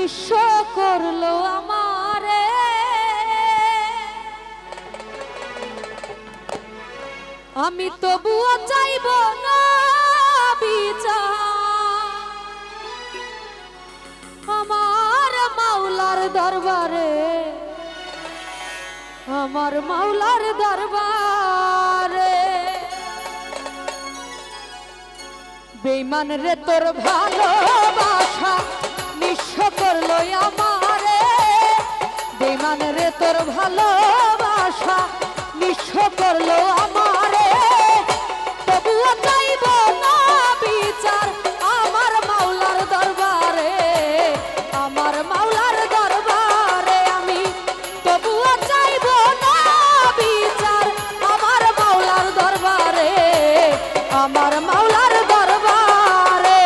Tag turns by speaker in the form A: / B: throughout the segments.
A: নিঃস্ব করলো আমারে। আমি তবুও চাইব না বিচার আমার মাওলার দরবারে, আমার মাওলার দরবারে। বেঈমান রে তোর ভালোবাসা নিঃস্ব করলো আমারে। বেঈমান রে তোর ভালোবাসা নিঃস্ব করলো আমারে। তবুও চাইব না বিচার আমার মাওলার দরবারে, আমার মাওলার দরবারে। আমি তবুও চাইব না বিচার আমার মাওলার দরবারে, আমার মাওলার দরবারে।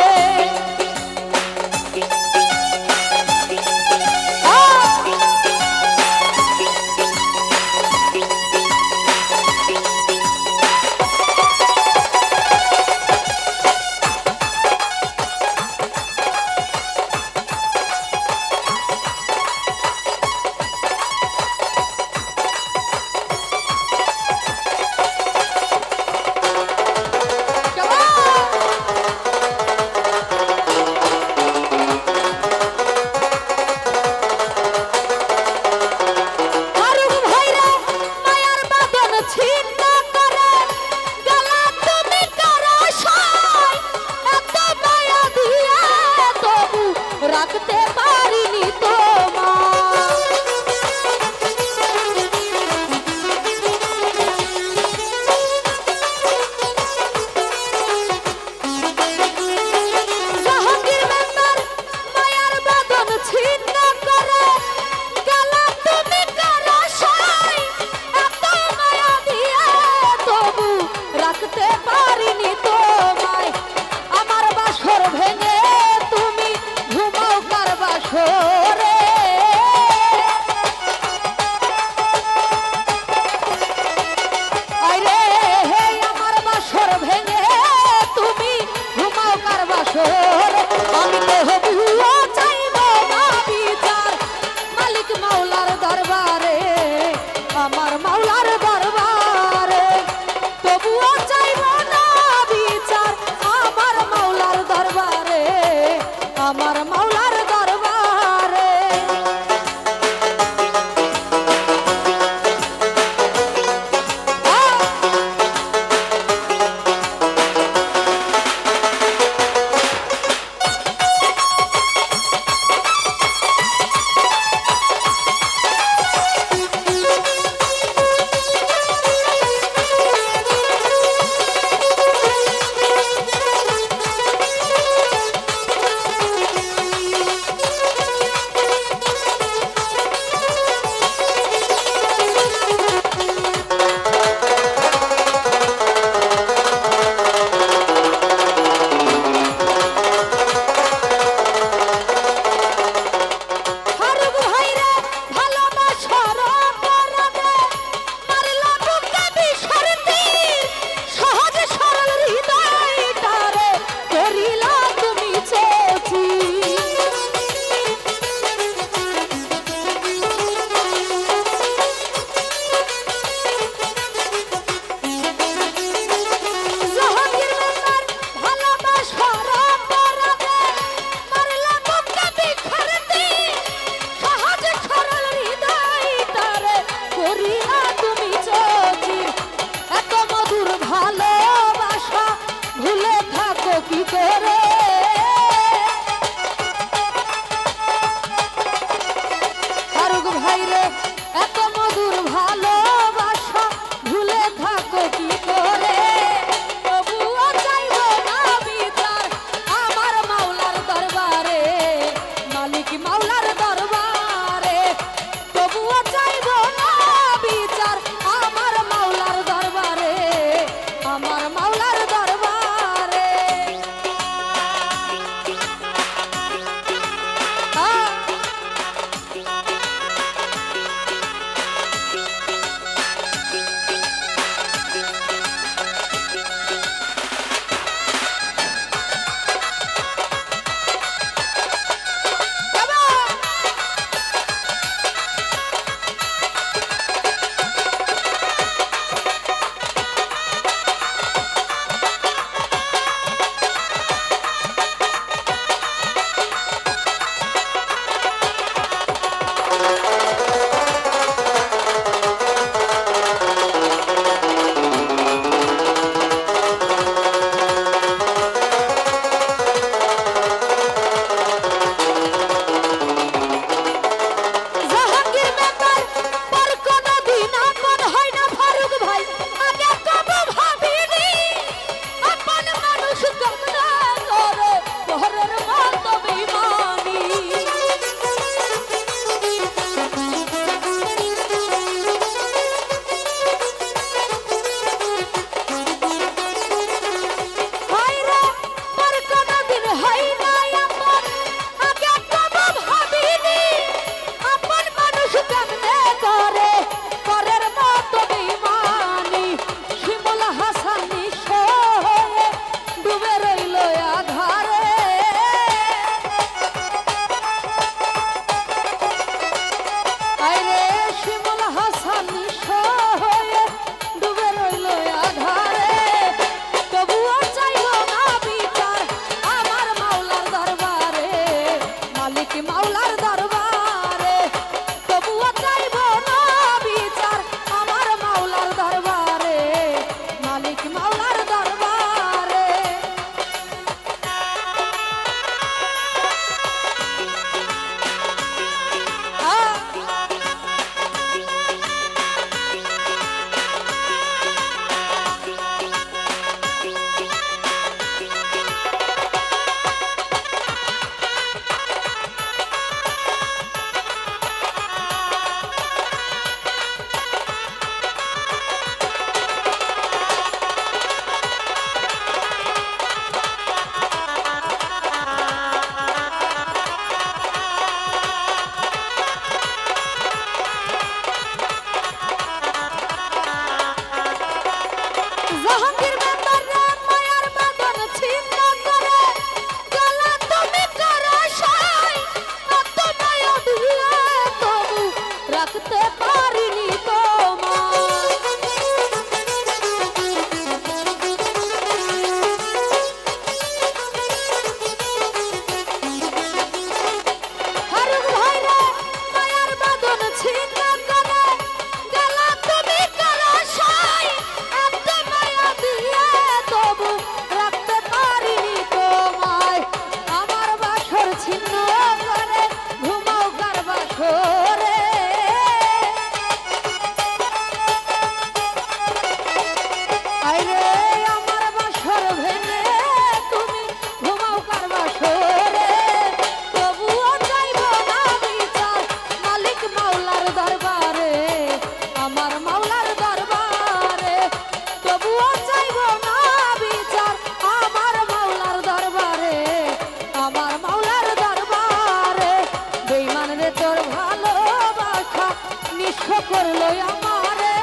A: নিঃস্ব করলো আমারে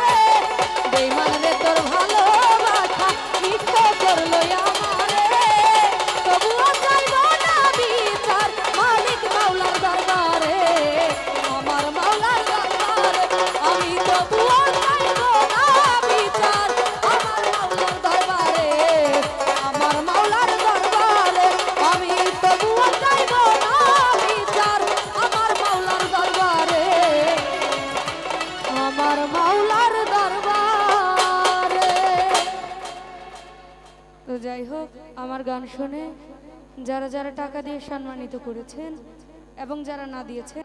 A: বেঈমান রে তোর ভালোবাসা নিঃস্ব করলো আমারে তবুও চাইব না বিচার মালিক মাওলার দরবারে আমার মাওলার দরবারে আমি তবুও চাইব না বিচার আমার মাওলার দরবারে আমার মাওলার দরবারে আমি তবুও চাইব না বিচার আমার মাওলার দরবারে আমার মাওলার দরবারে। তো যাই হোক, আমার গান শুনে যারা যারা টাকা দিয়ে সম্মানিত করেছেন এবং যারা না দিয়েছেন